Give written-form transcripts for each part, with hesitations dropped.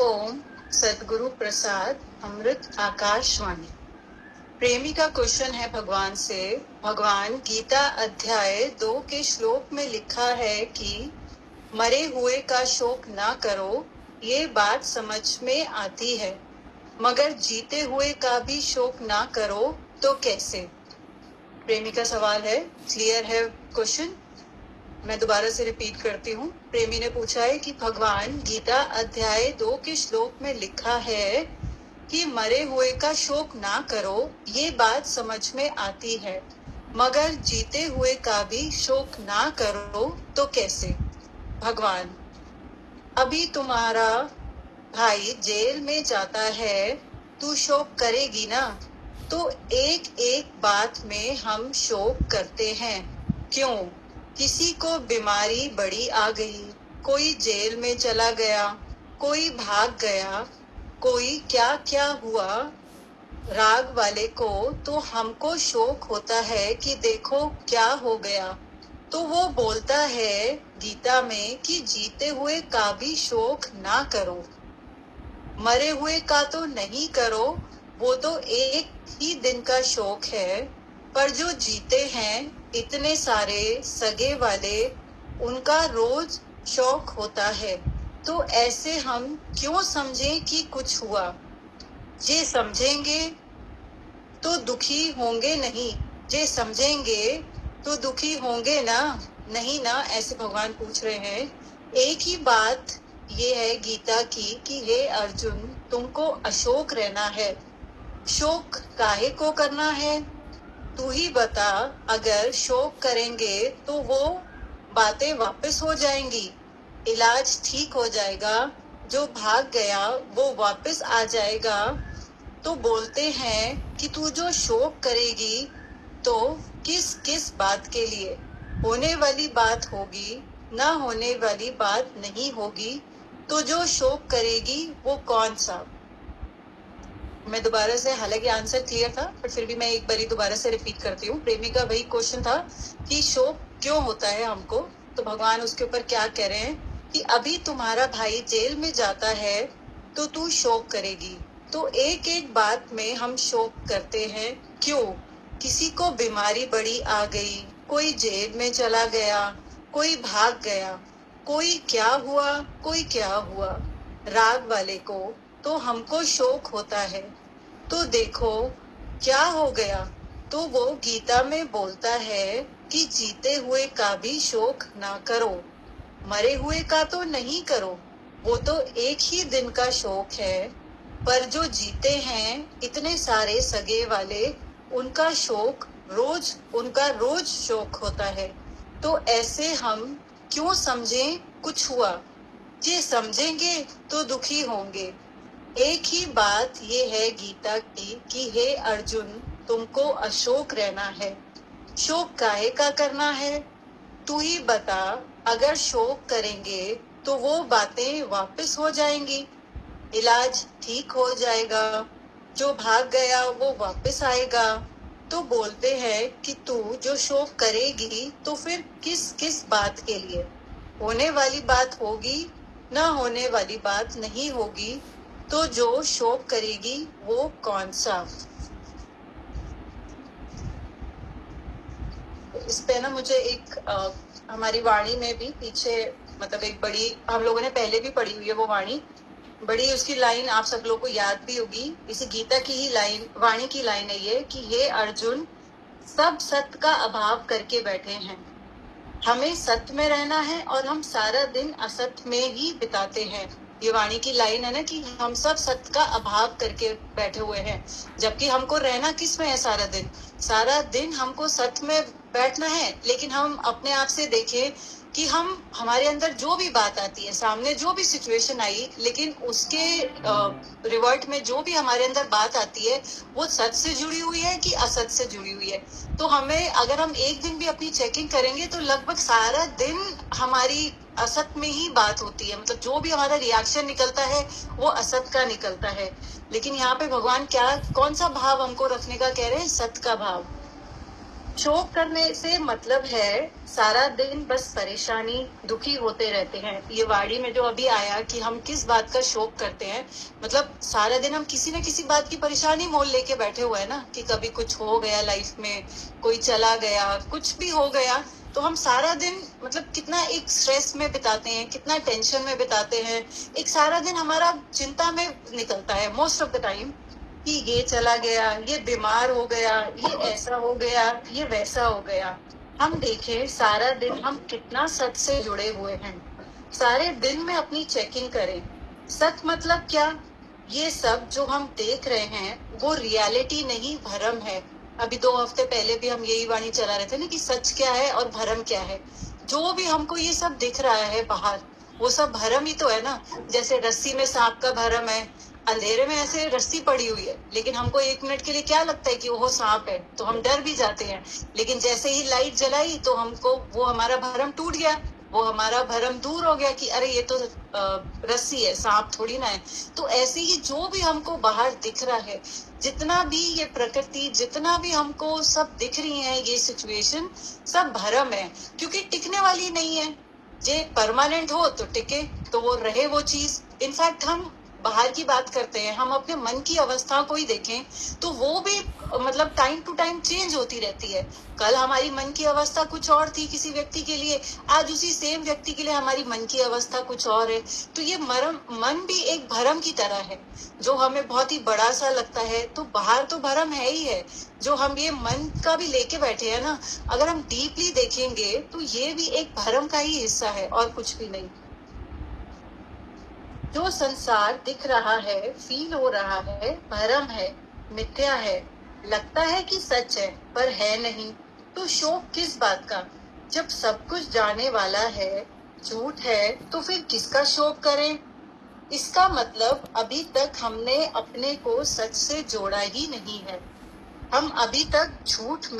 ओम सदगुरु प्रसाद अमृत आकाशवाणी। प्रेमी का क्वेश्चन है भगवान से। भगवान, गीता अध्याय 2 के श्लोक में लिखा है कि मरे हुए का शोक ना करो, ये बात समझ में आती है, मगर जीते हुए का भी शोक ना करो तो कैसे? प्रेमी का सवाल है। क्लियर है क्वेश्चन? मैं दोबारा से रिपीट करती हूँ। प्रेमी ने पूछा है कि भगवान, गीता अध्याय 2 के श्लोक में लिखा है कि मरे हुए का शोक ना करो, ये बात समझ में आती है, मगर जीते हुए का भी शोक ना करो तो कैसे? भगवान, अभी तुम्हारा भाई जेल में जाता है, तू शोक करेगी ना? तो एक एक बात में हम शोक करते हैं। क्यों? किसी को बीमारी बड़ी आ गई, कोई जेल में चला गया, कोई भाग गया, कोई क्या क्या हुआ। राग वाले को तो हमको शोक होता है कि देखो क्या हो गया। तो वो बोलता है गीता में कि जीते हुए का भी शोक ना करो, मरे हुए का तो नहीं करो, वो तो एक ही दिन का शोक है। पर जो जीते हैं इतने सारे सगे वाले, उनका रोज शौक होता है। तो ऐसे हम क्यों समझें कि कुछ हुआ? जे समझेंगे तो दुखी होंगे नहीं, जे समझेंगे तो दुखी होंगे ना? नहीं ना? ऐसे भगवान पूछ रहे हैं। एक ही बात ये है गीता की कि हे अर्जुन, तुमको अशोक रहना है। शोक काहे को करना है? तू ही बता। अगर शोक करेंगे तो वो बातें वापस हो जाएंगी, इलाज ठीक हो जाएगा, जो भाग गया वो वापस आ जाएगा। तो बोलते हैं कि तू जो शोक करेगी तो किस किस बात के लिए? होने वाली बात होगी, ना होने वाली बात नहीं होगी। तो जो शोक करेगी वो कौन सा? मैं दोबारा से, हालांकि आंसर क्लियर था पर फिर भी मैं एक बारी दोबारा से रिपीट करती हूँ। प्रेमी का वही क्वेश्चन था कि शोक क्यों होता है हमको। तो भगवान उसके ऊपर क्या कह रहे हैं कि अभी तुम्हारा भाई जेल में जाता है तो तू शोक करेगी। तो एक एक बात में हम शोक करते हैं। क्यों? किसी को बीमारी बड़ी आ गई, कोई जेल में चला गया, कोई भाग गया, कोई क्या हुआ, कोई क्या हुआ। राग वाले को तो हमको शोक होता है। तो देखो क्या हो गया। तो वो गीता में बोलता है कि जीते हुए का भी शोक ना करो, मरे हुए का तो नहीं करो, वो तो एक ही दिन का शोक है। पर जो जीते हैं इतने सारे सगे वाले, उनका शोक रोज, उनका रोज शोक होता है। तो ऐसे हम क्यों समझें कुछ हुआ? ये समझेंगे तो दुखी होंगे। एक ही बात ये है गीता की कि हे अर्जुन, तुमको अशोक रहना है। शोक काहे का करना है? तू ही बता। अगर शोक करेंगे तो वो बातें वापस हो जाएंगी, इलाज ठीक हो जाएगा, जो भाग गया वो वापस आएगा। तो बोलते हैं कि तू जो शोक करेगी तो फिर किस किस बात के लिए? होने वाली बात होगी, ना होने वाली बात नहीं होगी। तो जो शोक करेगी वो कौन सा? इस पे ना मुझे एक हमारी वाणी में भी पीछे, मतलब एक बड़ी, हम लोगों ने पहले भी पढ़ी हुई है वो वाणी, बड़ी उसकी लाइन आप सब लोगों को याद भी होगी। इसी गीता की ही लाइन, वाणी की लाइन है ये कि हे अर्जुन, सब सत्य का अभाव करके बैठे हैं। हमें सत्य में रहना है और हम सारा दिन असत्य में ही बिताते हैं। ये वाणी की लाइन है ना कि हम सब सत्य का अभाव करके बैठे हुए हैं, जबकि हमको रहना किस में है? सारा दिन, सारा दिन हमको सत्य में बैठना है। लेकिन हम अपने आप से देखें कि हम, हमारे अंदर जो भी बात आती है, सामने जो भी सिचुएशन आई, लेकिन उसके रिवर्ट में जो भी हमारे अंदर बात आती है वो सच से जुड़ी हुई है कि असत से जुड़ी हुई है। तो हमें, अगर हम एक दिन भी अपनी चेकिंग करेंगे तो लगभग सारा दिन हमारी असत में ही बात होती है। मतलब जो भी हमारा रिएक्शन निकलता है वो असत का निकलता है। लेकिन यहाँ पे भगवान क्या, कौन सा भाव हमको रखने का कह रहे हैं? सत्य का भाव। शोक करने से मतलब है सारा दिन बस परेशानी, दुखी होते रहते हैं। ये वाणी में जो अभी आया कि हम किस बात का शोक करते हैं, मतलब सारा दिन हम किसी न किसी बात की परेशानी मोल लेके बैठे हुए हैं ना, कि कभी कुछ हो गया लाइफ में, कोई चला गया, कुछ भी हो गया, तो हम सारा दिन मतलब कितना एक स्ट्रेस में बिताते हैं, कितना टेंशन में बिताते हैं। एक सारा दिन हमारा चिंता में निकलता है मोस्ट ऑफ द टाइम, कि ये चला गया, ये बीमार हो गया, ये ऐसा हो गया, ये वैसा हो गया। हम देखें सारा दिन हम कितना सच से जुड़े हुए हैं। सारे दिन में अपनी चेकिंग करें। सच मतलब क्या? ये सब जो हम देख रहे हैं वो रियलिटी नहीं, भरम है। अभी 2 हफ्ते पहले भी हम यही वाणी चला रहे थे ना, कि सच क्या है और भरम क्या है। जो भी हमको ये सब दिख रहा है बाहर, वो सब भरम ही तो है ना। जैसे रस्सी में सांप का भरम है, अंधेरे में ऐसे रस्सी पड़ी हुई है, लेकिन हमको 1 मिनट के लिए क्या लगता है कि वो सांप है, तो हम डर भी जाते हैं। लेकिन जैसे ही लाइट जलाई तो हमको वो हमारा भरम टूट गया, वो हमारा भरम दूर हो गया कि अरे ये तो रस्सी है, सांप थोड़ी ना है। तो ऐसे ही जो भी हमको बाहर दिख रहा है, जितना भी ये प्रकृति, जितना भी हमको सब दिख रही है ये सिचुएशन, सब भरम है, क्योंकि टिकने वाली नहीं है। जे परमानेंट हो तो टिके, तो वो रहे वो चीज। इनफैक्ट हम बाहर की बात करते हैं, हम अपने मन की अवस्था को ही देखें तो वो भी मतलब टाइम टू टाइम चेंज होती रहती है। कल हमारी मन की अवस्था कुछ और थी किसी व्यक्ति के लिए, आज उसी सेम व्यक्ति के लिए हमारी मन की अवस्था कुछ और है। तो ये मन भी एक भरम की तरह है, जो हमें बहुत ही बड़ा सा लगता है। तो बाहर तो भरम है ही है, जो हम ये मन का भी लेके बैठे हैं ना, अगर हम डीपली देखेंगे तो ये भी एक भरम का ही हिस्सा है और कुछ भी नहीं। जो संसार दिख रहा है, फील हो रहा है, भरम है, मिथ्या है, लगता है कि सच है पर है नहीं। तो शोक किस बात का, जब सब कुछ जाने वाला है झूठ है, तो फिर किसका शोक करें? इसका मतलब अभी तक हमने अपने को सच से जोड़ा ही नहीं है। हम अभी तक झूठ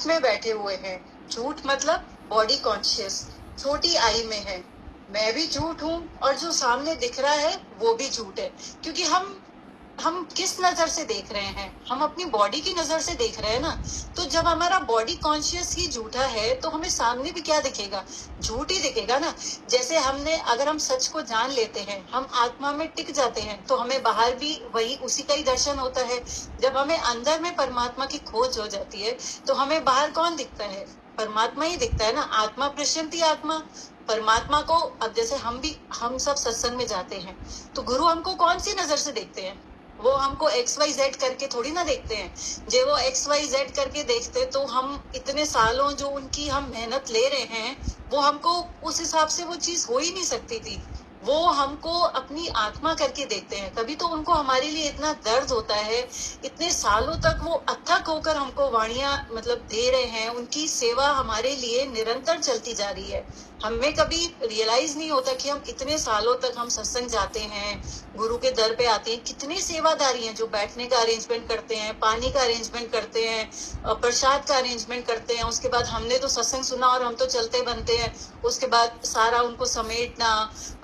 में बैठे हुए हैं। झूठ मतलब बॉडी कॉन्शियस, छोटी आई में है। मैं भी झूठ हूँ और जो सामने दिख रहा है वो भी झूठ है, क्योंकि हम किस नजर से देख रहे हैं, हम अपनी बॉडी की नजर से देख रहे हैं ना। तो जब हमारा बॉडी कॉन्शियस ही झूठा है तो हमें सामने भी क्या दिखेगा? झूठ ही दिखेगा ना। जैसे अगर हम सच को जान लेते हैं, हम आत्मा में टिक जाते हैं, तो हमें बाहर भी वही उसी का ही दर्शन होता है। जब हमें अंदर में परमात्मा की खोज हो जाती है तो हमें बाहर कौन दिखता है? परमात्मा ही दिखता है ना। आत्मा प्रशांति आत्मा, परमात्मा को। अब जैसे हम सब सत्संग में जाते हैं तो गुरु हमको कौन सी नजर से देखते हैं? वो हमको XYZ करके थोड़ी ना देखते हैं। जे वो XYZ करके देखते तो हम इतने सालों जो उनकी हम मेहनत ले रहे हैं, वो हमको उस हिसाब से वो चीज हो ही नहीं सकती थी। वो हमको अपनी आत्मा करके देखते हैं, तभी तो उनको हमारे लिए इतना दर्द होता है। इतने सालों तक वो अथक होकर हमको वाणियां मतलब दे रहे हैं, उनकी सेवा हमारे लिए निरंतर चलती जा रही है। हमें कभी रियलाइज नहीं होता कि हम इतने सालों तक हम सत्संग जाते हैं, गुरु के दर पे आते हैं, कितनी सेवादारी हैं, जो बैठने का अरेंजमेंट करते हैं, पानी का अरेंजमेंट करते हैं, प्रसाद का अरेंजमेंट करते हैं। उसके बाद हमने तो सत्संग सुना और हम तो चलते बनते हैं, उसके बाद सारा उनको समेटना,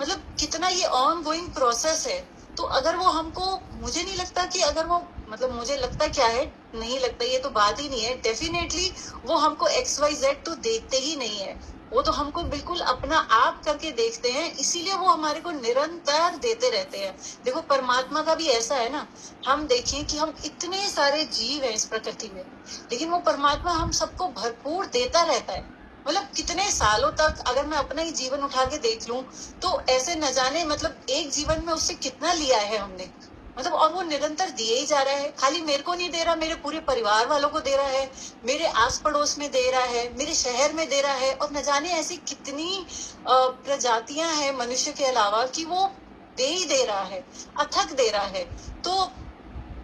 मतलब कितना ये ऑन गोइंग प्रोसेस है। तो अगर वो हमको, मुझे नहीं लगता कि अगर वो, मतलब मुझे लगता क्या है, नहीं लगता, ये तो बात ही नहीं है। डेफिनेटली वो हमको XYZ तो देखते ही नहीं है, वो तो हमको बिल्कुल अपना आप करके देखते हैं, इसीलिए वो हमारे को निरंतर देते रहते हैं। देखो परमात्मा का भी ऐसा है ना। हम देखें कि हम इतने सारे जीव हैं इस प्रकृति में, लेकिन वो परमात्मा हम सबको भरपूर देता रहता है। मतलब कितने सालों तक अगर मैं अपना ही जीवन उठा के देख लूं तो ऐसे न जाने, मतलब एक जीवन में उससे कितना लिया है हमने, मतलब, और वो निरंतर दिए ही जा रहा है। खाली मेरे को नहीं दे रहा, मेरे पूरे परिवार वालों को दे रहा है, मेरे आस पड़ोस में दे रहा है, मेरे शहर में दे रहा है, और न जाने ऐसी कितनी प्रजातियां हैं मनुष्य के अलावा कि वो दे ही दे रहा है, अथक दे रहा है। तो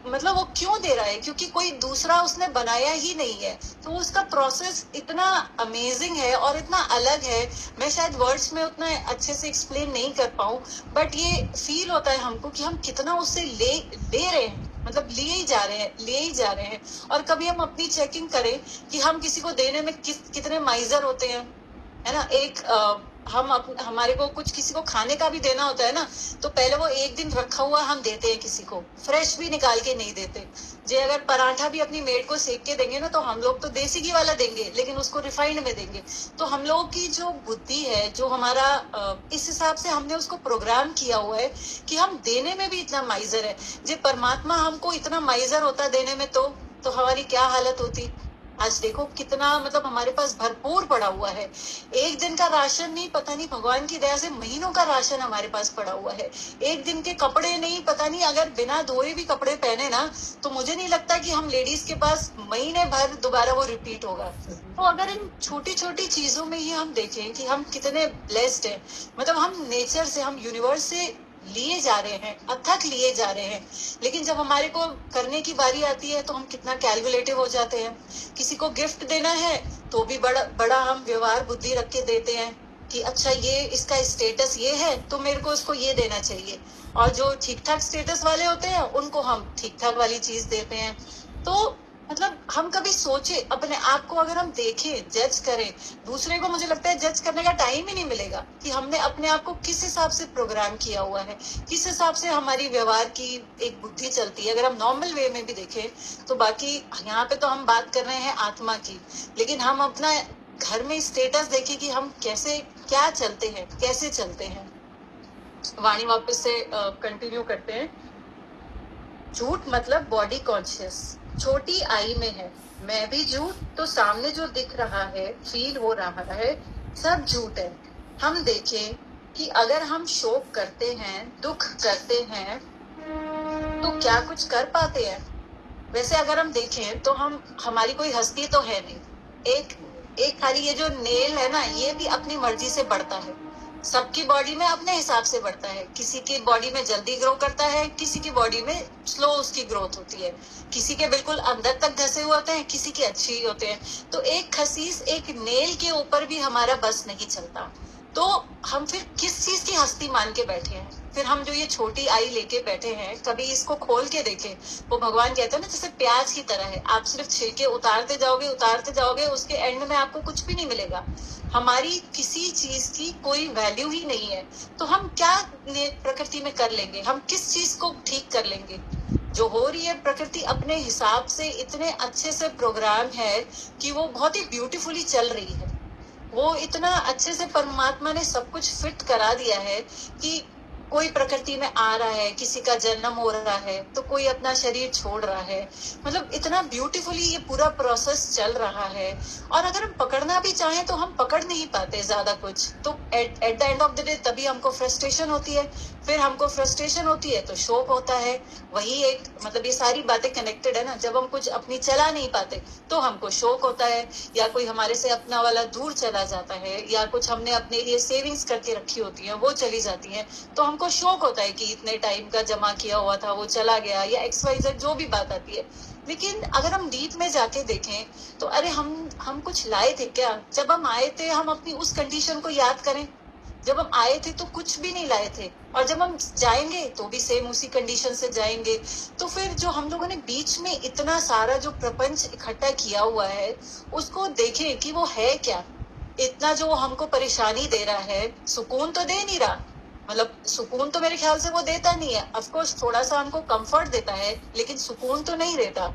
मतलब वो क्यों दे रहा है? क्योंकि कोई दूसरा उसने बनाया ही नहीं है। तो उसका प्रोसेस इतना अमेजिंग है और इतना अलग है, मैं शायद वर्ड्स में उतना अच्छे से एक्सप्लेन नहीं कर पाऊं, बट ये फील होता है हमको कि हम कितना उससे ले रहे हैं, मतलब ले ही जा रहे हैं। और कभी हम अपनी चेकिंग करें कि हम किसी को देने में कितने माइजर होते हैं, है ना। एक हमारे को कुछ किसी को खाने का भी देना होता है ना, तो पहले वो एक दिन रखा हुआ हम देते हैं, किसी को फ्रेश भी निकाल के नहीं देते। जे अगर पराठा भी अपनी मेड को सेक के देंगे ना, तो हम लोग तो देसी घी वाला देंगे, लेकिन उसको रिफाइंड में देंगे। तो हम लोगों की जो बुद्धि है, जो हमारा इस हिसाब से हमने उसको प्रोग्राम किया हुआ है कि हम देने में भी इतना माइजर है। जे परमात्मा हमको इतना माइजर होता देने में, तो हमारी क्या हालत होती। आज देखो कितना मतलब हमारे पास भरपूर पड़ा हुआ है। एक दिन का राशन नहीं, पता नहीं भगवान की दया से महीनों का राशन हमारे पास पड़ा हुआ है। एक दिन के कपड़े नहीं, पता नहीं अगर बिना धोए भी कपड़े पहने ना, तो मुझे नहीं लगता कि हम लेडीज के पास महीने भर दोबारा वो रिपीट होगा। तो अगर इन छोटी छोटी चीजों में ही हम देखें कि हम कितने ब्लेस्ड हैं, मतलब हम नेचर से, हम यूनिवर्स से लिए जा रहे हैं, अथक लिए जा रहे हैं। लेकिन जब हमारे को करने की बारी आती है, तो हम कितना कैलकुलेटिव हो जाते हैं। किसी को गिफ्ट देना है, तो भी बड़ा बड़ा हम व्यवहार बुद्धि रख के देते हैं कि अच्छा ये इसका स्टेटस ये है, तो मेरे को इसको ये देना चाहिए। और जो ठीक ठाक स्टेटस वाले होते हैं, उनको हम ठीक ठाक वाली चीज देते हैं। तो मतलब हम कभी सोचे अपने आप को, अगर हम देखें, जज करें दूसरे को, मुझे लगता है जज करने का टाइम ही नहीं मिलेगा कि हमने अपने आप को किस हिसाब से प्रोग्राम किया हुआ है, किस हिसाब से हमारी व्यवहार की एक बुद्धि चलती है। अगर हम नॉर्मल वे में भी देखें तो, बाकी यहाँ पे तो हम बात कर रहे हैं आत्मा की, लेकिन हम अपना घर में स्टेटस देखें कि हम कैसे क्या चलते हैं, कैसे चलते हैं। वाणी वापस से कंटिन्यू करते हैं। झूठ मतलब बॉडी कॉन्शियस, छोटी आई में है मैं भी झूठ, तो सामने जो दिख रहा है, फील हो रहा है, सब झूठ है। हम देखें कि अगर हम शोक करते हैं, दुख करते हैं, तो क्या कुछ कर पाते हैं। वैसे अगर हम देखें तो हमारी कोई हस्ती तो है नहीं। एक एक खाली ये जो नेल है ना, ये भी अपनी मर्जी से बढ़ता है। सबकी बॉडी में अपने हिसाब से बढ़ता है। किसी की बॉडी में जल्दी ग्रो करता है, किसी की बॉडी में स्लो उसकी ग्रोथ होती है। किसी के बिल्कुल अंदर तक धसे हुए होते हैं, किसी के अच्छे ही होते हैं। तो एक खसीस, एक नेल के ऊपर भी हमारा बस नहीं चलता। तो हम फिर किस चीज की हस्ती मान के बैठे हैं। फिर हम जो ये छोटी आई लेके बैठे हैं, कभी इसको खोल के देखें। वो भगवान कहते हैं ना, जैसे प्याज की तरह है, आप सिर्फ छिलके उतारते जाओगे, उसके एंड में आपको कुछ भी नहीं मिलेगा। हमारी किसी चीज की कोई वैल्यू ही नहीं है। तो हम क्या प्रकृति में कर लेंगे, हम किस चीज को ठीक कर लेंगे। जो हो रही है प्रकृति अपने हिसाब से इतने अच्छे से प्रोग्राम है कि वो बहुत ही ब्यूटीफुली चल रही है। वो इतना अच्छे से परमात्मा ने सब कुछ फिट करा दिया है कि कोई प्रकृति में आ रहा है, किसी का जन्म हो रहा है, तो कोई अपना शरीर छोड़ रहा है। मतलब इतना ब्यूटीफुली ये पूरा प्रोसेस चल रहा है। और अगर हम पकड़ना भी चाहें तो हम पकड़ नहीं पाते ज्यादा कुछ। तो at the end of the day तभी हमको फ्रस्ट्रेशन होती है। फिर हमको फ्रस्ट्रेशन होती है तो शोक होता है। वही एक मतलब ये सारी बातें कनेक्टेड है ना। जब हम कुछ अपनी चला नहीं पाते तो हमको शोक होता है, या कोई हमारे से अपना वाला दूर चला जाता है, या कुछ हमने अपने लिए सेविंग्स करके रखी होती है वो चली जाती है, तो हमको शौक होता है कि इतने टाइम का जमा किया हुआ था वो चला गया, या XYZ जो भी बात आती है। लेकिन अगर हम डीप में जाके देखें तो अरे हम कुछ लाए थे क्या। जब हम आए थे, हम अपनी उस कंडीशन को याद करें। जब हम आए थे तो कुछ भी नहीं लाए थे, और जब हम जाएंगे तो भी सेम उसी कंडीशन से जाएंगे। तो फिर जो हम लोगों ने बीच में इतना सारा जो प्रपंच इकट्ठा किया हुआ है, उसको देखें कि वो है क्या। इतना जो हमको परेशानी दे रहा है, सुकून तो दे नहीं रहा। मतलब सुकून तो मेरे ख्याल से वो देता नहीं है। ऑफकोर्स थोड़ा सा हमको कंफर्ट देता है, लेकिन सुकून तो नहीं देता।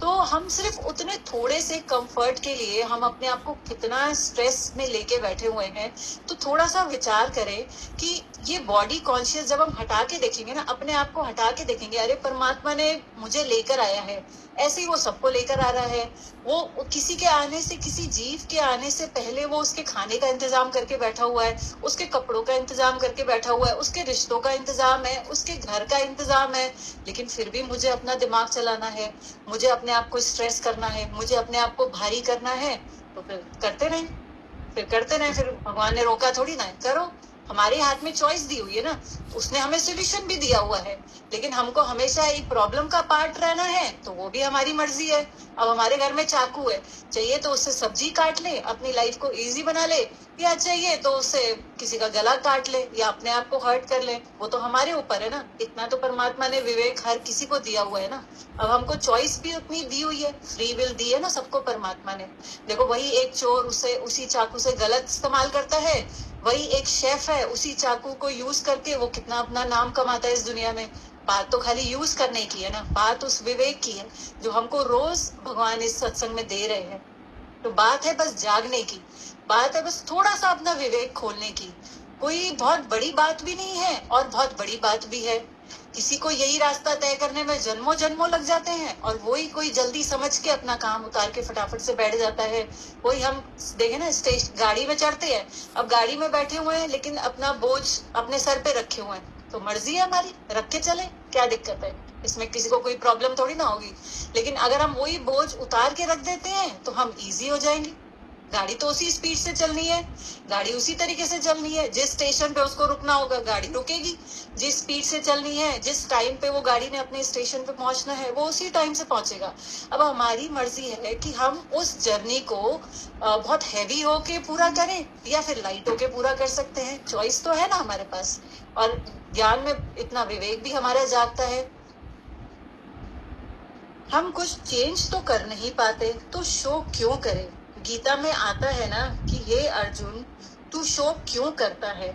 तो हम सिर्फ उतने थोड़े से कंफर्ट के लिए हम अपने आप को कितना स्ट्रेस में लेके बैठे हुए हैं। तो थोड़ा सा विचार करें कि ये बॉडी कॉन्शियस जब हम हटा के देखेंगे ना, अपने आप को हटा के देखेंगे, अरे परमात्मा ने मुझे लेकर आया है, ऐसे ही वो सबको लेकर आ रहा है। वो किसी के आने से, किसी जीव के आने से पहले वो उसके खाने का इंतजाम करके बैठा हुआ है, उसके कपड़ों का इंतजाम करके बैठा हुआ है, उसके रिश्तों का इंतजाम है, उसके घर का इंतजाम है। लेकिन फिर भी मुझे अपना दिमाग चलाना है, मुझे अपने आप को स्ट्रेस करना है, मुझे अपने आप को भारी करना है। तो फिर करते रहें। फिर भगवान ने रोका थोड़ी ना है, करो। हमारे हाथ में चॉइस दी हुई है ना, उसने हमें सोल्यूशन भी दिया हुआ है। लेकिन हमको हमेशा एक प्रॉब्लम का पार्ट रहना है, तो वो भी हमारी मर्जी है। अब हमारे घर में चाकू है, चाहिए तो उससे सब्जी काट ले, अपनी लाइफ को इजी बना ले, या चाहिए तो उससे किसी का गला काट ले, या अपने आप को हर्ट कर ले। वो तो हमारे ऊपर है ना। इतना तो परमात्मा ने विवेक हर किसी को दिया हुआ है ना। अब हमको चॉइस भी उतनी दी हुई है, फ्री विल दी है ना सबको परमात्मा ने। देखो वही एक चोर उसी चाकू से गलत इस्तेमाल करता है, वही एक शेफ है, उसी चाकू को यूज करके वो कितना अपना नाम कमाता है इस दुनिया में। बात तो खाली यूज करने की है ना, बात उस विवेक की है जो हमको रोज भगवान इस सत्संग में दे रहे हैं। तो बात है बस जागने की, बात है बस थोड़ा सा अपना विवेक खोलने की। कोई बहुत बड़ी बात भी नहीं है और बहुत बड़ी बात भी है। किसी को यही रास्ता तय करने में जन्मों जन्मों लग जाते हैं और वही कोई जल्दी समझ के अपना काम उतार के फटाफट से बैठ जाता है। वही हम देखे ना, स्टेशन गाड़ी में चढ़ते हैं, अब गाड़ी में बैठे हुए हैं लेकिन अपना बोझ अपने सर पे रखे हुए हैं, तो मर्जी है हमारी, रख के चले, क्या दिक्कत है इसमें, किसी को कोई प्रॉब्लम थोड़ी ना होगी। लेकिन अगर हम वही बोझ उतार के रख देते हैं तो हम इजी हो जाएंगे। गाड़ी तो उसी स्पीड से चलनी है, गाड़ी उसी तरीके से चलनी है, जिस स्टेशन पे उसको रुकना होगा गाड़ी रुकेगी, जिस स्पीड से चलनी है, जिस टाइम पे वो गाड़ी ने अपने स्टेशन पे पहुंचना है वो उसी टाइम से पहुंचेगा। अब हमारी मर्जी है कि हम उस जर्नी को बहुत हैवी होके पूरा करें या फिर लाइट होके पूरा कर सकते हैं। चॉइस तो है ना हमारे पास, और ज्ञान में इतना विवेक भी हमारा जागता है। हम कुछ चेंज तो कर नहीं पाते तो शोक क्यों करें। गीता में आता है ना कि हे अर्जुन, तू शोक क्यों करता है,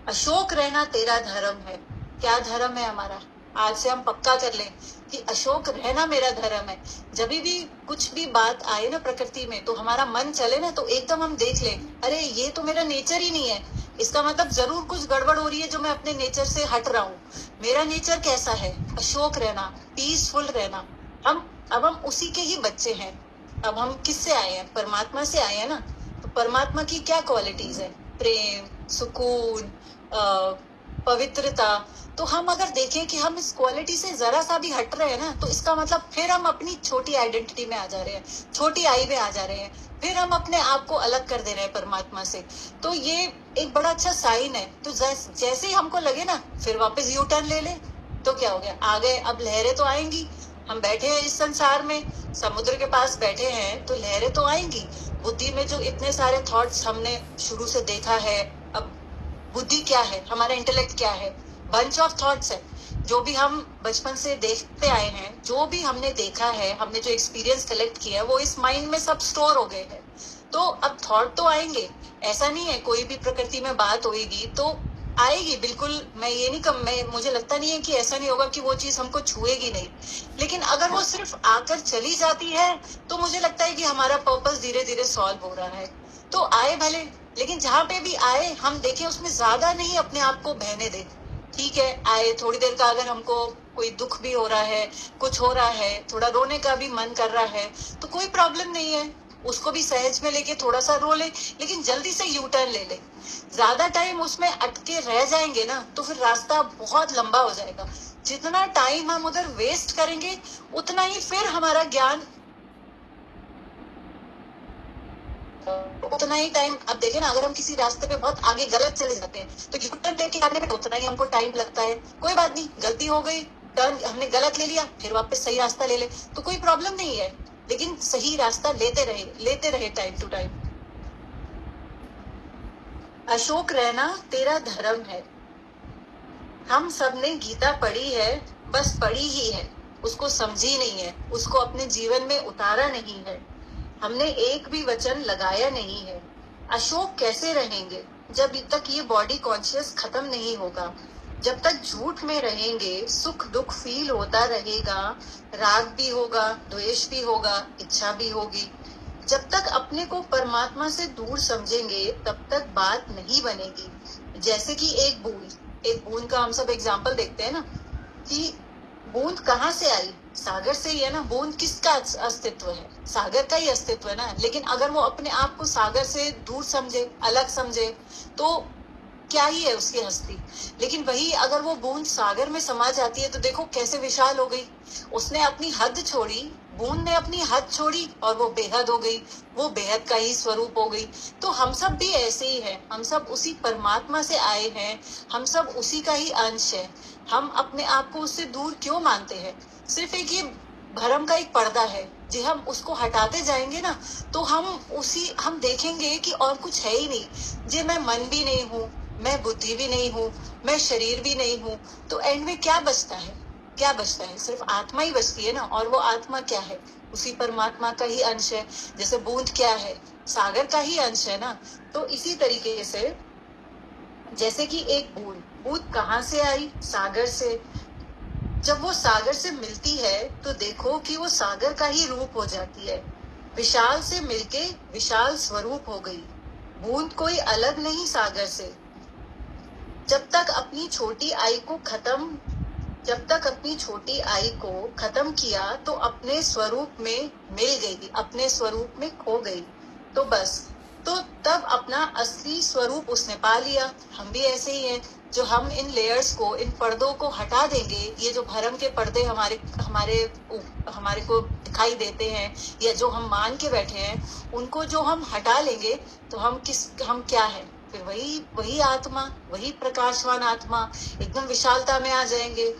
अशोक रहना तेरा धर्म है। क्या धर्म है हमारा, आज से हम पक्का कर लें कि अशोक रहना मेरा धर्म है। जब भी कुछ भी बात आए ना प्रकृति में, तो हमारा मन चले ना, तो एकदम हम देख लें, अरे ये तो मेरा नेचर ही नहीं है, इसका मतलब जरूर कुछ गड़बड़ हो रही है जो मैं अपने नेचर से हट रहा हूँ। मेरा नेचर कैसा है, अशोक रहना, पीसफुल रहना। अब हम उसी के ही बच्चे हैं। अब हम किससे आए हैं, परमात्मा से आए हैं ना। तो परमात्मा की क्या क्वालिटीज है, प्रेम, सुकून, पवित्रता। तो हम अगर देखें कि हम इस क्वालिटी से जरा सा भी हट रहे हैं ना, तो इसका मतलब फिर हम अपनी छोटी आइडेंटिटी में आ जा रहे हैं, छोटी आई में आ जा रहे हैं, फिर हम अपने आप को अलग कर दे रहे हैं परमात्मा से। तो ये एक बड़ा अच्छा साइन है। तो जैसे ही हमको लगे ना, फिर वापस यू टर्न ले ले, तो क्या हो गया, आ गए। अब लहरें तो आएंगी, हम बैठे हैं इस संसार में, समुद्र के पास बैठे हैं, तो लहरें तो आएंगी। बुद्धि में जो इतने सारे थॉट्स हमने शुरू से देखा है, अब बुद्धि क्या है, हमारा इंटेलेक्ट क्या है, बंच ऑफ थॉट्स है। जो भी हम बचपन से देखते आए हैं, जो भी हमने देखा है, हमने जो एक्सपीरियंस कलेक्ट किया है, वो इस माइंड में सब स्टोर हो गए हैं। तो अब थॉट तो आएंगे, ऐसा नहीं है, कोई भी प्रकृति में बात होगी तो आएगी, बिल्कुल। मैं ये नहीं कम मैं मुझे लगता नहीं है कि ऐसा नहीं होगा कि वो चीज हमको छुएगी नहीं। लेकिन अगर वो सिर्फ आकर चली जाती है, तो मुझे लगता है कि हमारा पर्पस धीरे धीरे सॉल्व हो रहा है। तो आए भले, लेकिन जहां पे भी आए हम देखें उसमें ज्यादा नहीं अपने आप को बहने दे। ठीक है, आए थोड़ी देर का, अगर हमको कोई दुख भी हो रहा है, कुछ हो रहा है, थोड़ा रोने का भी मन कर रहा है, तो कोई प्रॉब्लम नहीं है, उसको भी सहज में लेके थोड़ा सा रो ले, लेकिन जल्दी से यू टर्न ले ले। ज्यादा टाइम उसमें अटके रह जाएंगे ना, तो फिर रास्ता बहुत लंबा हो जाएगा। जितना टाइम हम उधर वेस्ट करेंगे, उतना ही फिर हमारा ज्ञान, उतना ही टाइम। अब देखे ना, अगर हम किसी रास्ते पे बहुत आगे गलत चले जाते हैं, तो यू टर्न लेके आने में उतना ही हमको टाइम लगता है। कोई बात नहीं, गलती हो गई, टर्न हमने गलत ले लिया, फिर वापस सही रास्ता ले ले, तो कोई प्रॉब्लम नहीं है। लेकिन सही रास्ता लेते रहे टाइम टू टाइम। अशोक रहना तेरा धर्म है। हम सब ने गीता पढ़ी है, बस पढ़ी ही है, उसको समझी नहीं है, उसको अपने जीवन में उतारा नहीं है, हमने एक भी वचन लगाया नहीं है। अशोक कैसे रहेंगे जब तक ये बॉडी कॉन्शियस खत्म नहीं होगा। जब तक झूठ में रहेंगे, सुख दुख फील होता रहेगा, राग भी होगा, द्वेष भी होगा, इच्छा भी होगी। जब तक अपने को परमात्मा से दूर समझेंगे, तब तक बात नहीं बनेगी। जैसे कि एक बूंद का हम सब एग्जाम्पल देखते हैं ना, कि बूंद कहाँ से आई, सागर से ही है ना। बूंद किसका अस्तित्व है, सागर का ही अस्तित्व है ना। लेकिन अगर वो अपने आप को सागर से दूर समझे, अलग समझे, तो क्या ही है उसकी हस्ती। लेकिन वही अगर वो बूंद सागर में समा जाती है, तो देखो कैसे विशाल हो गई। उसने अपनी हद छोड़ी, बूंद ने अपनी हद छोड़ी, और वो बेहद हो गई, वो बेहद का ही स्वरूप हो गई। तो हम सब भी ऐसे ही हैं, हम सब उसी परमात्मा से आए हैं, हम सब उसी का ही अंश है। हम अपने आप को उससे दूर क्यों मानते हैं, सिर्फ एक ये भरम का एक पर्दा है। जी, हम उसको हटाते जाएंगे ना, तो हम देखेंगे कि और कुछ है ही नहीं। जी, मैं मन भी नहीं हूँ, मैं बुद्धि भी नहीं हूँ, मैं शरीर भी नहीं हूँ, तो एंड में क्या बचता है, क्या बचता है, सिर्फ आत्मा ही बचती है ना। और वो आत्मा क्या है, उसी परमात्मा का ही अंश है। जैसे बूंद क्या है, सागर का ही अंश है ना। तो इसी तरीके से जैसे कि एक बूंद, बूंद कहाँ से आई? सागर से। जब वो सागर से मिलती है तो देखो कि वो सागर का ही रूप हो जाती है। विशाल से मिलके विशाल स्वरूप हो गई। बूंद कोई अलग नहीं सागर से। जब तक अपनी छोटी आई को खत्म किया तो अपने स्वरूप में मिल गई, अपने स्वरूप में खो गई। तो बस, तो तब अपना असली स्वरूप उसने पा लिया। हम भी ऐसे ही हैं, जो हम इन लेयर्स को, इन पर्दों को हटा देंगे, ये जो भरम के पर्दे हमारे हमारे हमारे को दिखाई देते हैं या जो हम मान के बैठे हैं, उनको जो हम हटा लेंगे तो हम क्या है? फिर वही वही आत्मा, वही प्रकाशवान आत्मा, एकदम विशालता में आ जाएंगे।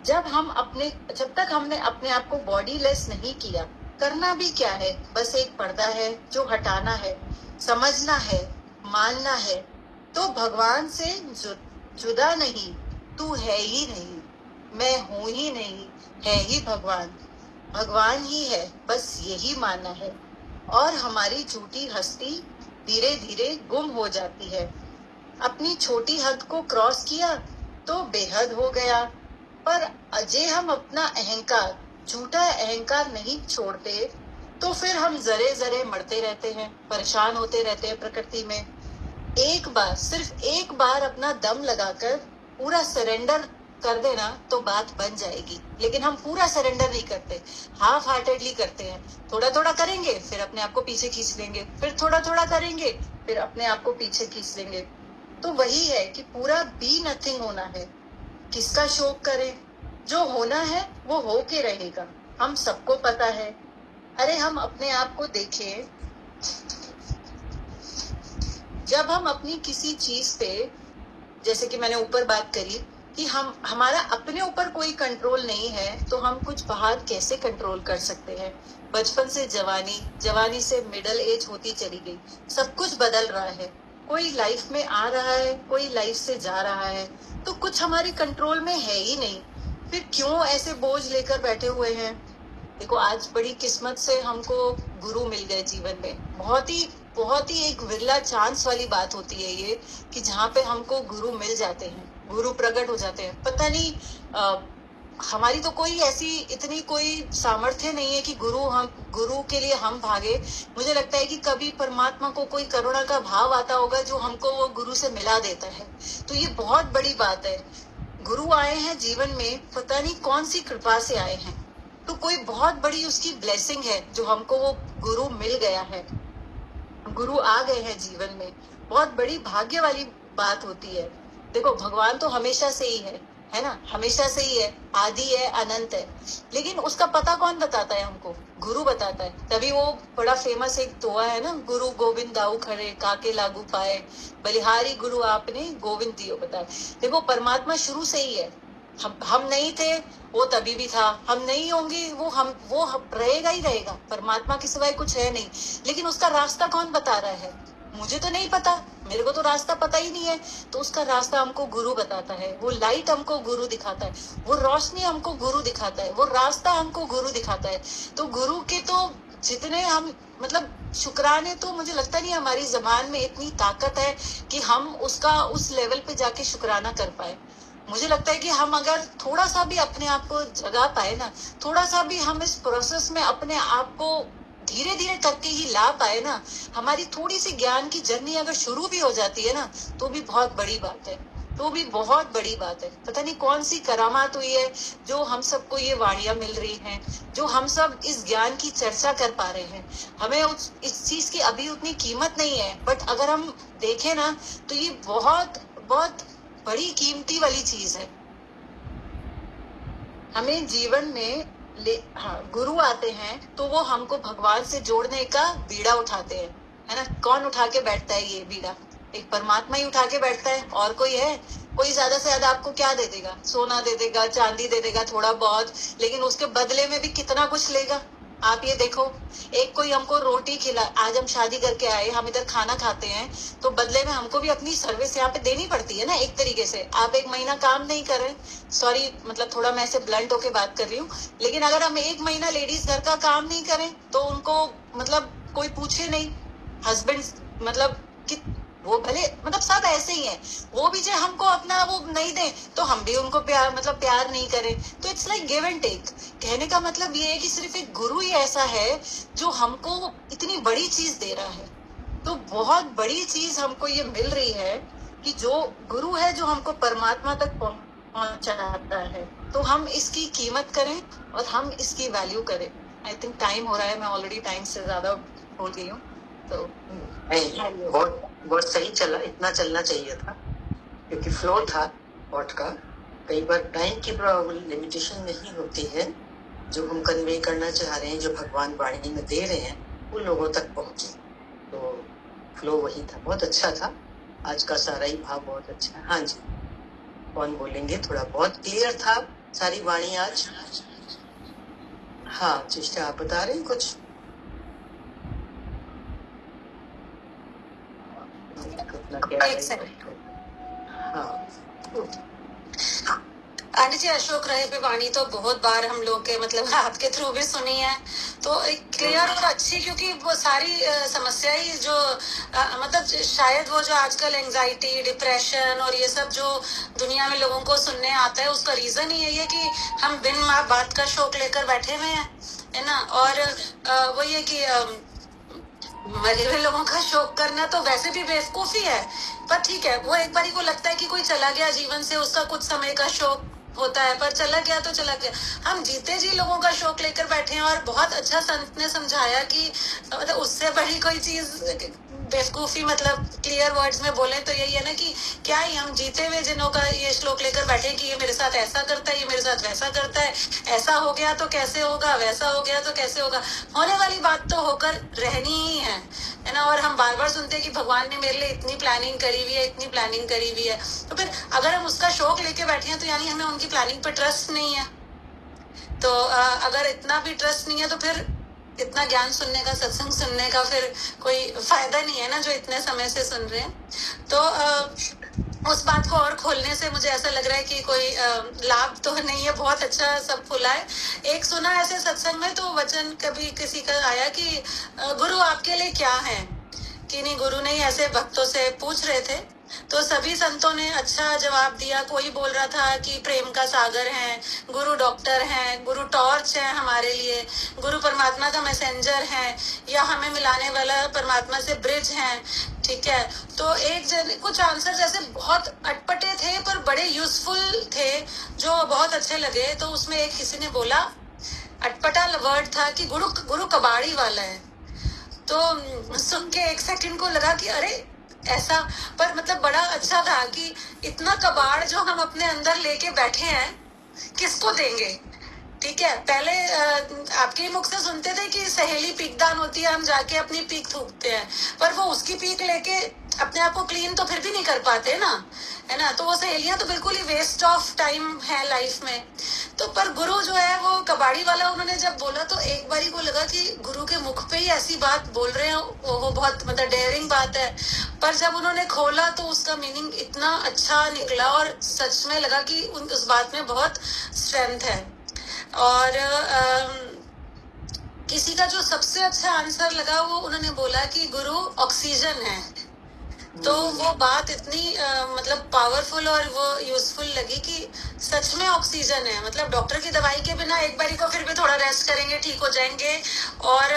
जब तक हमने अपने आप को बॉडी लेस नहीं किया, करना भी क्या है? बस एक पर्दा है जो हटाना है, समझना है, मानना है। तो भगवान से जुदा नहीं, तू है ही नहीं, मैं हूं ही नहीं, है ही भगवान। भगवान ही है, बस यही मानना है। और हमारी झूठी हस्ती धीरे धीरे गुम हो जाती है। अपनी छोटी हद को क्रॉस किया तो बेहद हो गया। पर अजय हम अपना अहंकार, झूठा अहंकार नहीं छोड़ते तो फिर हम जरे जरे मरते रहते हैं, परेशान होते रहते हैं प्रकृति में। एक बार, सिर्फ एक बार अपना दम लगाकर पूरा सरेंडर कर देना तो बात बन जाएगी। लेकिन हम पूरा सरेंडर नहीं करते, हाफ हार्टेडली करते हैं। थोड़ा थोड़ा करेंगे, फिर अपने आप को पीछे खींच लेंगे, फिर थोड़ा थोड़ा करेंगे, फिर अपने आप को पीछे खींच लेंगे। तो वही है कि पूरा बी नथिंग होना है। किसका शोक करें? जो होना है वो हो के रहेगा, हम सबको पता है। अरे हम अपने आप को देखें, जब हम अपनी किसी चीज पे, जैसे कि मैंने ऊपर बात करी कि हमारा अपने ऊपर कोई कंट्रोल नहीं है, तो हम कुछ बाहर कैसे कंट्रोल कर सकते हैं? बचपन से जवानी, जवानी से मिडिल एज होती चली गई, सब कुछ बदल रहा है। कोई लाइफ में आ रहा है, कोई लाइफ से जा रहा है, तो कुछ हमारे कंट्रोल में है ही नहीं। फिर क्यों ऐसे बोझ लेकर बैठे हुए हैं? देखो, आज बड़ी किस्मत से हमको गुरु मिल गए जीवन में। बहुत ही एक विरला चांस वाली बात होती है ये, कि जहाँ पे हमको गुरु मिल जाते हैं, गुरु प्रकट हो जाते हैं। पता नहीं हमारी तो कोई ऐसी इतनी कोई सामर्थ्य नहीं है कि गुरु के लिए हम भागे। मुझे लगता है कि कभी परमात्मा को कोई करुणा का भाव आता होगा जो हमको वो गुरु से मिला देता है। तो ये बहुत बड़ी बात है। गुरु आए हैं जीवन में, पता नहीं कौन सी कृपा से आए हैं, तो कोई बहुत बड़ी उसकी ब्लेसिंग है जो हमको वो गुरु मिल गया है, गुरु आ गए हैं जीवन में। बहुत बड़ी भाग्य वाली बात होती है। देखो, भगवान तो हमेशा से ही है ना, हमेशा से ही है, आदि है, अनंत है। लेकिन उसका पता कौन बताता है हमको? गुरु बताता है। तभी वो बड़ा फेमस एक दोहा है ना, गुरु गोविंद दाऊ खड़े, काके लागू पाए, बलिहारी गुरु आपने गोविंद दियो बताए। देखो, परमात्मा शुरू से ही है। हम नहीं थे, वो तभी भी था। हम नहीं होंगे, वो रहेगा ही रहेगा। परमात्मा के सिवाय कुछ है नहीं। लेकिन उसका रास्ता कौन बता रहा है? मुझे तो नहीं पता, मेरे को तो रास्ता पता ही नहीं है। तो उसका रास्ता हमको गुरु बताता है, वो लाइट हमको गुरु दिखाता है, वो रोशनी हमको गुरु दिखाता है, वो रास्ता हमको गुरु दिखाता है। तो गुरु के तो जितने हम, मतलब शुक्राने, तो मुझे लगता नहीं हमारी जबान में इतनी ताकत है कि हम उसका उस लेवल पे जाके शुक्राना कर पाए। मुझे लगता है कि हम अगर थोड़ा सा भी अपने आप को जगा पाए ना, थोड़ा सा भी हम इस प्रोसेस में अपने आप को धीरे धीरे करके ही ला पाए ना, हमारी थोड़ी सी ज्ञान की जर्नी अगर शुरू भी हो जाती है ना, तो भी बहुत बड़ी बात है। तो भी बहुत बड़ी बात है। पता नहीं कौन सी करामात हुई है जो हम सबको ये वाणियां मिल रही हैं, जो हम सब इस ज्ञान की चर्चा कर पा रहे हैं। हमें इस चीज की अभी उतनी कीमत नहीं है, बट अगर हम देखें ना, तो ये बहुत बहुत बड़ी कीमती वाली चीज है। हमें जीवन में गुरु आते हैं तो वो हमको भगवान से जोड़ने का बीड़ा उठाते हैं, है ना। कौन उठा के बैठता है ये बीड़ा? एक परमात्मा ही उठा के बैठता है, और कोई है? कोई ज्यादा से ज्यादा आपको क्या दे देगा? सोना दे देगा, चांदी दे देगा, थोड़ा बहुत। लेकिन उसके बदले में भी कितना कुछ लेगा। आप ये देखो, एक कोई हमको रोटी खिला, आज हम शादी करके आए, हम इधर खाना खाते हैं, तो बदले में हमको भी अपनी सर्विस यहाँ पे देनी पड़ती है ना, एक तरीके से। आप एक महीना काम नहीं कर रहे, सॉरी, मतलब थोड़ा मैं ऐसे ब्लंट होके बात कर रही हूँ, लेकिन अगर हम एक महीना लेडीज घर का काम नहीं करें तो उनको, मतलब कोई पूछे नहीं। हस्बैंड, मतलब कि वो भले मतलब सब ऐसे ही हैं, वो भी जो हमको अपना वो नहीं दे तो हम भी उनको प्यार मतलब प्यार नहीं करें, तो it's like give and take. कहने का मतलब ये है कि सिर्फ एक गुरु ही ऐसा है जो हमको इतनी बड़ी चीज दे रहा है। तो बहुत बड़ी चीज हमको ये मिल रही है कि जो गुरु है जो हमको परमात्मा तक पहुंचाता है, तो हम इसकी कीमत करें और हम इसकी वैल्यू करें। आई थिंक टाइम हो रहा है, मैं ऑलरेडी टाइम से ज्यादा बोल गई हूँ। तो नहीं, बहुत बहुत सही चला, इतना चलना चाहिए था क्योंकि फ्लो था थॉट का। कई बार टाइम की लिमिटेशन नहीं होती है, जो हम कन्वे करना चाह रहे हैं, जो भगवान वाणी में दे रहे हैं, उन लोगों तक पहुंचे। तो फ्लो वही था, बहुत अच्छा था। आज का सारा ही भाव बहुत अच्छा है। हाँ जी, कौन बोलेंगे? थोड़ा बहुत क्लियर था सारी वाणी आज। हाँ चेष्टा, आप बता रहे हैं कुछ? एक सेकंड। हाँ आंटी जी, अशोक रहे पे वाणी तो बहुत बार हम लोग के मतलब आपके थ्रू भी सुनी है, तो एक क्लियर और अच्छी, क्योंकि वो सारी समस्या ही जो मतलब शायद वो जो आजकल एंजाइटी, डिप्रेशन और ये सब जो दुनिया में लोगों को सुनने आता है, उसका रीजन ही यही है कि हम बिन बात का शौक लेकर बैठे हुए हैं, है ना। और वो ये कि मरे हुए लोगों का शोक करना तो वैसे भी बेवकूफी है, पर ठीक है, वो एक बारी को लगता है कि कोई चला गया जीवन से, उसका कुछ समय का शोक होता है, पर चला गया तो चला गया। हम जीते जी लोगों का शोक लेकर बैठे हैं, और बहुत अच्छा संत ने समझाया कि मतलब उससे बड़ी कोई चीज बेवकूफी, मतलब क्लियर वर्ड्स में बोले तो यही है ना कि क्या ही हम जीते हुए जिनों का ये श्लोक लेकर बैठे कि ये मेरे साथ ऐसा करता है, ये मेरे साथ वैसा करता है, ऐसा हो गया तो कैसे होगा, वैसा हो गया तो कैसे होगा। होने वाली बात तो होकर रहनी ही है ना। और हम बार बार सुनते हैं कि भगवान ने मेरे लिए इतनी प्लानिंग करी हुई है, इतनी प्लानिंग करी हुई है, तो फिर अगर हम उसका शौक लेके बैठे हैं तो यानी हमें उनकी प्लानिंग पे ट्रस्ट नहीं है। तो अगर इतना भी ट्रस्ट नहीं है तो फिर इतना ज्ञान सुनने का, सत्संग सुनने का फिर कोई फायदा नहीं है ना, जो इतने समय से सुन रहे हैं। तो उस बात को और खोलने से मुझे ऐसा लग रहा है कि कोई लाभ तो नहीं है, बहुत अच्छा सब खुला है। एक सुना ऐसे सत्संग में तो वचन कभी किसी का आया कि गुरु आपके लिए क्या है, कि नहीं गुरु ने ऐसे भक्तों से पूछ रहे थे, तो सभी संतों ने अच्छा जवाब दिया। कोई बोल रहा था कि प्रेम का सागर है, गुरु डॉक्टर हैं, गुरु टॉर्च है हमारे लिए, गुरु परमात्मा का मैसेंजर है, या हमें मिलाने वाला परमात्मा से ब्रिज है, ठीक है। तो एक जन कुछ आंसर जैसे बहुत अटपटे थे पर बड़े यूजफुल थे, जो बहुत अच्छे लगे। तो उसमें एक किसी ने बोला, अटपटा वर्ड था कि गुरु गुरु कबाड़ी वाला है। तो सुन के एक सेकंड को लगा कि अरे ऐसा, पर मतलब बड़ा अच्छा था कि इतना कबाड़ जो हम अपने अंदर लेके बैठे हैं किसको देंगे। ठीक है, पहले आपके मुख से सुनते थे कि सहेली पीकदान होती है, हम जाके अपनी पीक थूकते हैं, पर वो उसकी पीक लेके अपने आप को क्लीन तो फिर भी नहीं कर पाते ना, है ना। तो वो सहेलियां तो बिल्कुल ही वेस्ट ऑफ टाइम है लाइफ में। तो पर गुरु जो है वो कबाड़ी वाला, उन्होंने जब बोला तो एक बारी को लगा कि गुरु के मुख पे ही ऐसी बात बोल रहे हैं, वो बहुत मतलब डेयरिंग बात है। पर जब उन्होंने खोला तो उसका मीनिंग इतना अच्छा निकला, और सच में लगा कि उस बात में बहुत स्ट्रेंथ है। और किसी का जो सबसे अच्छा आंसर लगा वो उन्होंने बोला कि गुरु ऑक्सीजन है। तो वो बात इतनी मतलब पावरफुल और वो यूजफुल लगी कि सच में ऑक्सीजन है। मतलब डॉक्टर की दवाई के बिना एक बारी को फिर भी थोड़ा रेस्ट करेंगे, ठीक हो जाएंगे, और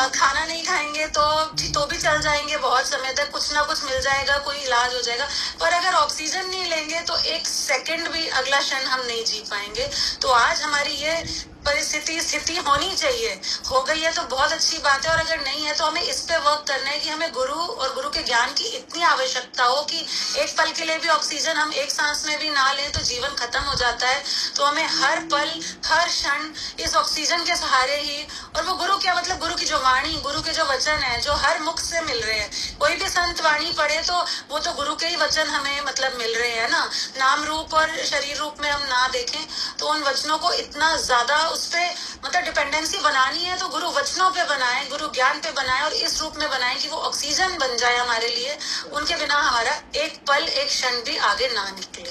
खाना नहीं खाएंगे तो भी चल जाएंगे, बहुत समय तक कुछ ना कुछ मिल जाएगा, कोई इलाज हो जाएगा। पर अगर ऑक्सीजन नहीं लेंगे तो एक सेकंड भी अगला क्षण हम नहीं जी पाएंगे। तो आज हमारी ये स्थिति होनी चाहिए, हो गई है तो बहुत अच्छी बात है, और अगर नहीं है तो हमें इस पे वर्क करना है कि हमें गुरु और गुरु के ज्ञान की इतनी आवश्यकता हो कि एक पल के लिए भी ऑक्सीजन हम एक सांस में भी ना लें तो जीवन खत्म हो जाता है। तो हमें हर पल हर क्षण इस ऑक्सीजन के सहारे ही, और वो गुरु क्या मतलब गुरु की जो वाणी, गुरु के जो वचन है जो हर मुख से मिल रहे हैं, कोई भी संत वाणी पढ़े तो वो तो गुरु के ही वचन हमें मतलब मिल रहे हैं ना। नाम रूप और शरीर रूप में हम ना देखें तो उन वचनों को इतना ज्यादा उस पे मतलब डिपेंडेंसी बनानी है तो गुरु वचनों पे बनाए, गुरु ज्ञान पे बनाए, और इस रूप में बनाए कि वो ऑक्सीजन बन जाए हमारे लिए। उनके बिना हमारा एक पल एक क्षण भी आगे ना निकले।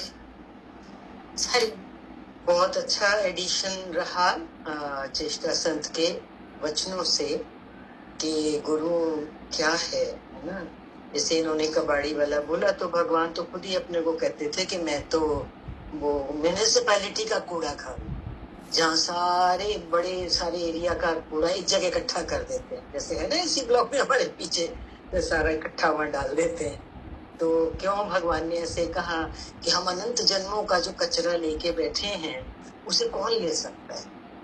हरि बहुत अच्छा एडिशन रहा चेष्टा संत के वचनों से कि गुरु क्या है ना। जैसे इन्होंने कबाड़ी वाला बोला, तो भगवान तो खुद ही अपने को कहते थे कि मैं तो वो म्यूनिसिपैलिटी का कूड़ा खाऊं, जहाँ सारे बड़े सारे एरिया का कूड़ा एक जगह इकट्ठा कर देते हैं। जैसे है ना इसी ब्लॉक में हमारे पीछे तो सारा इकट्ठा वहां डाल देते हैं। तो क्यों भगवान ने ऐसे कहा कि हम अनंत जन्मों का जो कचरा लेके बैठे हैं उसे कौन ले सकता है?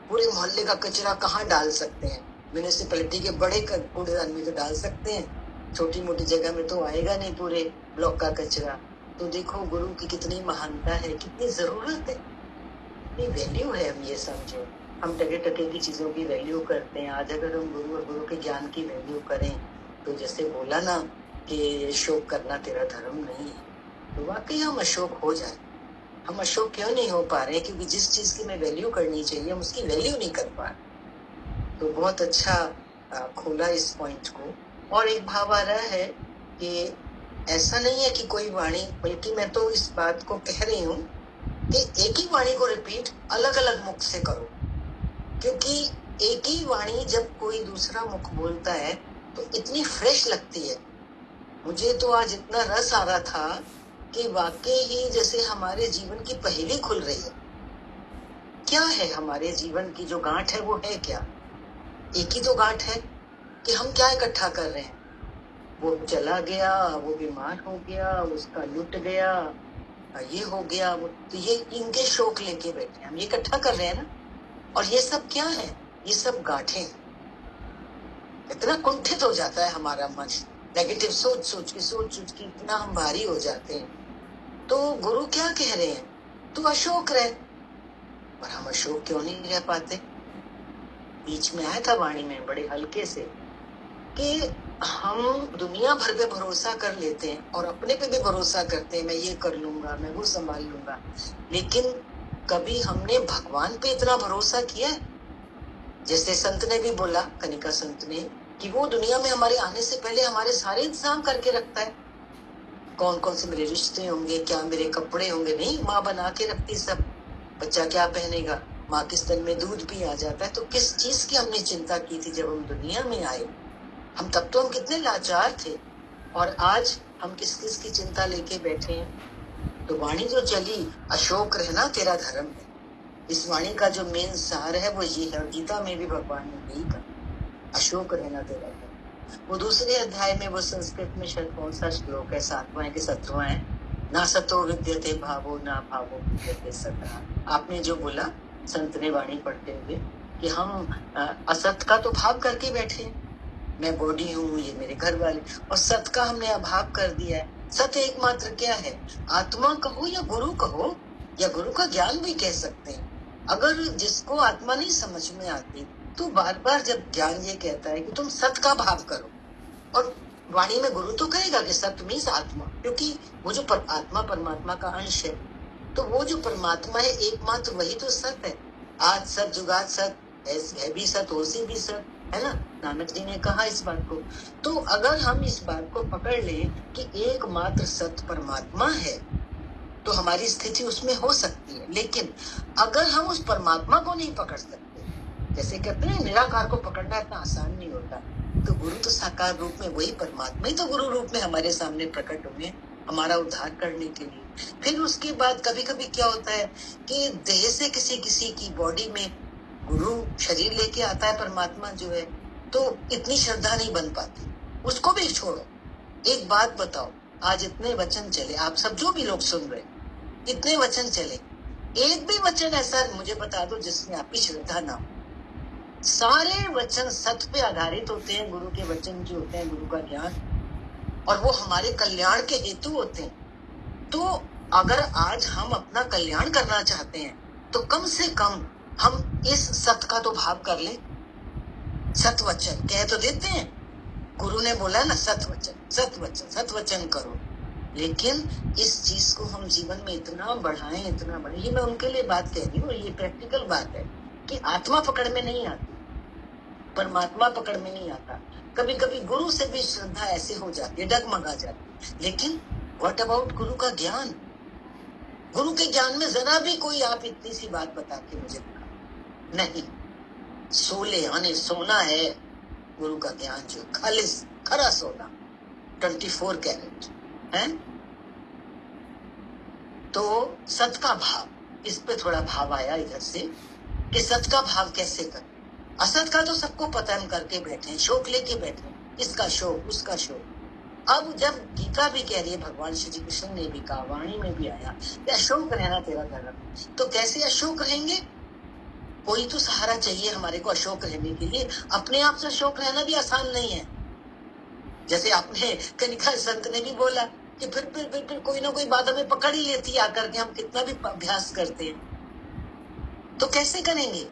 पूरे मोहल्ले का कचरा कहाँ डाल सकते हैं? म्यूनिसिपैलिटी के बड़े कूड़ेदान में तो डाल सकते हैं, छोटी मोटी जगह में तो आएगा नहीं पूरे ब्लॉक का कचरा। तो देखो गुरु की कितनी महानता है, कितनी जरूरत है, कितनी वैल्यू है। हम ये समझो, हम टके टके की चीजों की वैल्यू करते हैं। आज अगर हम गुरु और गुरु के ज्ञान की वैल्यू करें, तो जैसे बोला ना कि शोक करना तेरा धर्म नहीं है, तो वाकई हम अशोक हो जाए। हम अशोक क्यों नहीं हो पा रहे? क्योंकि जिस चीज की मैं वैल्यू करनी चाहिए हम उसकी वैल्यू नहीं कर पा रहे। तो बहुत अच्छा खोला इस पॉइंट को। और एक भाव आ रहा है कि ऐसा नहीं है कि कोई वाणी, बल्कि मैं तो इस बात को कह रही हूँ कि एक ही वाणी को रिपीट अलग अलग मुख से करो, क्योंकि एक ही वाणी जब कोई दूसरा मुख बोलता है तो इतनी फ्रेश लगती है। मुझे तो आज इतना रस आ रहा था कि वाकई ही जैसे हमारे जीवन की पहेली खुल रही है। क्या है हमारे जीवन की जो गांठ है, वो है क्या? एक ही तो गांठ है कि हम क्या इकट्ठा कर रहे हैं। वो चला गया, वो बीमार हो गया, उसका लुट गया, ये हो गया, वो तो ये इनके शौक लेके बैठे हम ये इकट्ठा कर रहे हैं ना। और ये सब क्या है? ये सब गांठें। इतना कुंठित हो जाता है हमारा मन, नेगेटिव सोच सोच के इतना हम भारी हो जाते हैं। तो गुरु क्या कह रहे हैं? तू अशोक रह। पर हम अशोक क्यों नहीं रह पाते? बीच में आया था वाणी में बड़े हल्के से कि हम दुनिया भर पे भरोसा कर लेते हैं और अपने पे भी भरोसा करते हैं, मैं ये कर लूंगा, मैं वो संभाल लूंगा। लेकिन कभी हमने भगवान पे इतना भरोसा किया है? जैसे संत ने भी बोला, कनिका संत ने, कि वो दुनिया में हमारे आने से पहले हमारे सारे इंतजाम करके रखता है। कौन कौन से मेरे रिश्ते होंगे, क्या मेरे कपड़े होंगे, नहीं, माँ बना के रखती सब। बच्चा क्या पहनेगा, माँ के स्तन में दूध भी आ जाता है। तो किस चीज की हमने चिंता की थी जब हम दुनिया में आए? हम तब तो हम कितने लाचार थे, और आज हम किस किस की चिंता लेके बैठे हैं। तो वाणी जो चली, अशोक रहना तेरा धर्म है, इस वाणी का जो मेन सार है वो ये है। गीता में भी भगवान ने यही कहा, अशोक रहना तेरा धर्म। वो दूसरे अध्याय में, वो संस्कृत में शायद कौन सा श्लोक है, 7वां है कि 7वां है, ना सतो विद्यते भावो ना भावो विद्यते सता। आपने जो बोला संत ने वाणी पढ़ते हुए कि हम असत का तो भाव करके बैठे हैं, मैं बॉडी हूँ, ये मेरे घर वाले, और सत का हमने अभाव कर दिया है। सत एकमात्र क्या है? आत्मा कहो या गुरु कहो, या गुरु का ज्ञान भी कह सकते हैं। अगर जिसको आत्मा नहीं समझ में आती, तो बार बार जब ज्ञान ये कहता है कि तुम सत का भाव करो, और वाणी में गुरु तो कहेगा कि सत मीन्स आत्मा, क्योंकि वो जो आत्मा परमात्मा का अंश है, तो वो जो परमात्मा है एकमात्र वही तो सत है। आज सत जुगात सत है भी सत, होसी भी सत, है ना? नानक जी ने कहा इस बात को। तो अगर हम इस बात को पकड़ लें कि एकमात्र सत परमात्मा है, तो हमारी स्थिति उसमें हो सकती है। लेकिन अगर हम उस परमात्मा को नहीं पकड़ सकते, जैसे कहते हैं निराकार को पकड़ना इतना आसान नहीं होता, तो गुरु तो साकार रूप में, वही परमात्मा ही तो गुरु रूप में हमारे सामने प्रकट हुए हमारा उद्धार करने के लिए। फिर उसके बाद कभी कभी क्या होता है कि देह से किसी किसी की बॉडी में गुरु शरीर लेके आता है परमात्मा जो है, तो इतनी श्रद्धा नहीं बन पाती। उसको भी छोड़ो। एक बात बताओ, आज इतने वचन चले, आप सब जो भी लोग सुन रहे, इतने वचन चले, एक भी वचन ऐसा मुझे बता दो जिसमें आपकी श्रद्धा ना हो। सारे वचन सत्य पे आधारित होते हैं। गुरु के वचन जो होते हैं, गुरु का ज्ञान, और वो हमारे कल्याण के हेतु होते हैं। तो अगर आज हम अपना कल्याण करना चाहते हैं, तो कम से कम हम इस सत्य का तो भाव कर लें। सत्य वचन कह तो देते हैं, गुरु ने बोला ना, सत्य वचन करो। लेकिन इस चीज को हम जीवन में इतना बढ़ाएं, इतना बढ़े। ये मैं उनके लिए बात कह रही हूँ, ये प्रैक्टिकल बात है कि आत्मा पकड़ में नहीं आती, परमात्मा पकड़ में नहीं आता। कभी कभी गुरु से भी श्रद्धा ऐसे हो जाती है, डगमगा जाती है। लेकिन व्हाट अबाउट गुरु का ज्ञान? गुरु के ज्ञान में जरा भी कोई आप इतनी सी बात बता के मुझे दिखा नहीं। सोले यानी सोना है गुरु का ज्ञान, जो खालिस खरा सोना। 24 कैरेट है। तो सत का भाव, इस पे थोड़ा भाव आया इधर से कि सत का भाव कैसे कर। असत का तो सबको पता, हम करके बैठे हैं, शोक लेके बैठे हैं, इसका शोक उसका शोक। अब जब गीता भी कह रही है, भगवान श्री कृष्ण ने भी कहा, वाणी में भी आया कि अशोक रहना तेरा धर्म, तो कैसे अशोक रहेंगे? कोई तो सहारा चाहिए हमारे को अशोक रहने के लिए। अपने आप से अशोक रहना भी आसान नहीं है। जैसे आपने कनिका संत ने भी बोला कि फिर कोई ना कोई बात हमें पकड़ ही लेती है आकर के, हम कितना भी अभ्यास करते हैं। तो कैसे करेंगे?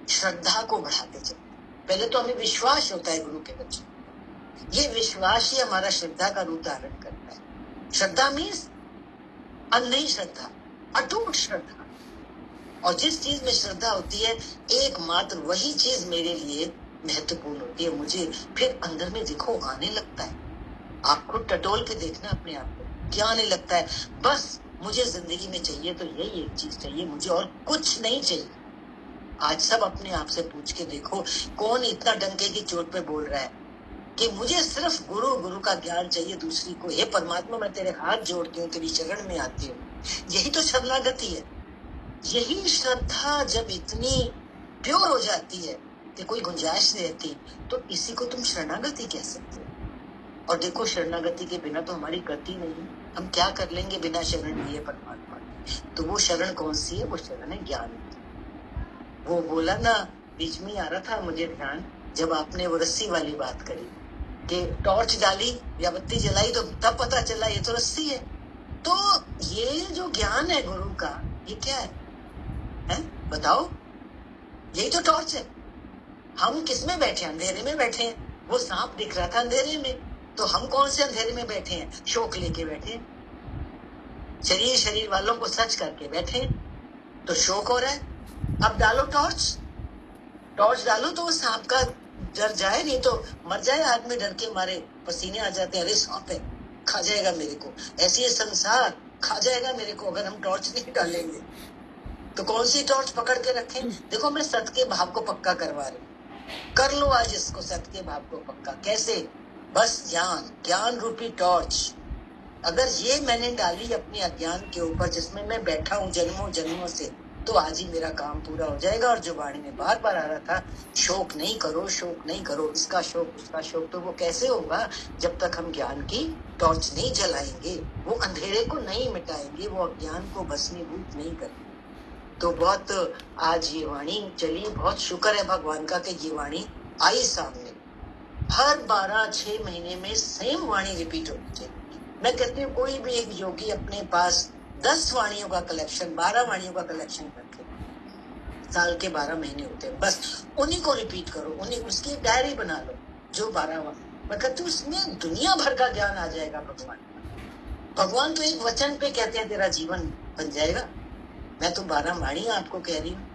श्रद्धा को बढ़ाते चले। पहले तो हमें विश्वास होता है गुरु के बच्चों, ये विश्वास ही हमारा श्रद्धा का रूप धारण करता है। श्रद्धा मीन्स अंधी श्रद्धा, अटूट श्रद्धा। और जिस चीज में श्रद्धा होती है, एकमात्र वही चीज मेरे लिए महत्वपूर्ण होती है। मुझे फिर अंदर में देखो आने लगता है। आप खुद टटोल के देखना अपने आप को, क्या आने लगता है? बस मुझे जिंदगी में चाहिए तो यही एक चीज चाहिए, मुझे और कुछ नहीं चाहिए। आज सब अपने आप से पूछ के देखो, कौन इतना डंके की चोट पे बोल रहा है कि मुझे सिर्फ गुरु का ज्ञान चाहिए, दूसरी को। हे परमात्मा, मैं तेरे हाथ जोड़ती हूँ, तेरी शरण में आती हूँ। यही तो शरणागति है। यही श्रद्धा जब इतनी प्योर हो जाती है कि कोई गुंजाइश नहीं रहती, तो इसी को तुम शरणागति कह सकते हो। और देखो, शरणागति के बिना तो हमारी गति नहीं। हम क्या कर लेंगे बिना शरण लिए परमात्मा? तो वो शरण कौन सी है? वो शरण है ज्ञान। वो बोला ना, बीच में आ रहा था मुझे ध्यान, जब आपने वो रस्सी वाली बात करी कि टॉर्च डाली या बत्ती जलाई तो तब पता चला ये तो रस्सी है। तो ये जो ज्ञान है गुरु का, ये क्या है? बताओ, यही तो टॉर्च है। हम किस में बैठे हैं? अंधेरे में बैठे हैं। वो सांप दिख रहा था अंधेरे में, तो हम कौन से अंधेरे में बैठे हैं? शोक लेके बैठे हैं, शरीर वालों को सच करके बैठे हैं, तो शोक हो रहा है। अब डालो टॉर्च डालो तो वो सांप का डर जाए, नहीं तो मर जाए आदमी डर के मारे, पसीने आ जाते हैं, अरे सांप है, खा जाएगा मेरे को। ऐसी संसार खा जाएगा मेरे को अगर हम टॉर्च नहीं डालेंगे। तो कौन सी टॉर्च पकड़ के रखें? देखो, मैं सत्य के भाव को पक्का करवा रही हूँ। कर लो आज इसको, सत्य के भाव को पक्का। कैसे? बस ज्ञान रूपी टॉर्च अगर ये मैंने डाली अपने अज्ञान के ऊपर, जिसमें मैं बैठा हूँ जन्मों से, तो आज ही मेरा काम पूरा हो जाएगा। और जो वाणी में बार बार आ रहा था, शोक नहीं करो, शोक नहीं करो, इसका शोक उसका शोक, तो वो कैसे होगा? जब तक हम ज्ञान की टॉर्च नहीं जलाएंगे, वो अंधेरे को नहीं मिटाएंगे, वो अज्ञान को भस्मीभूत नहीं करेंगे। तो बहुत आज ये वाणी चली, बहुत शुक्र है भगवान का कि ये वाणी आई सामने। हर 12-6 महीने में सेम वाणी रिपीट होनी चाहिए। मैं कहती हूँ कोई भी एक योगी अपने पास 10 वाणियों का कलेक्शन, 12 वाणियों का कलेक्शन रखे। साल के 12 महीने होते हैं, बस उन्हीं को रिपीट करो, उसकी डायरी बना लो जो 12 वाणी। मैं कहती हूँ उसमें दुनिया भर का ज्ञान आ जाएगा। भगवान तो एक वचन पे कहते हैं तेरा जीवन बन जाएगा। मैं तो 12 वाणी आपको कह रही हूँ,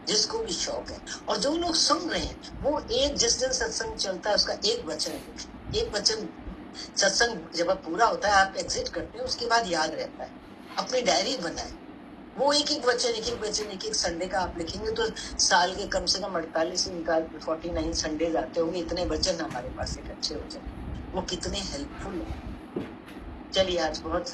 जिसको भी शौक है। और जो लोग सुन रहे हैं, वो जिस दिन सत्संग चलता है उसका एक वचन सत्संग जब पूरा होता है, आप एग्जिट करते हैं, उसके बाद याद रहता है। अपनी डायरी बनाए, वो एक वचन संडे का आप लिखेंगे तो साल के कम से कम 49 संडेज आते होंगे। इतने वचन हमारे पास एक अच्छे वचन, वो कितने हेल्पफुल है। चलिए, आज बहुत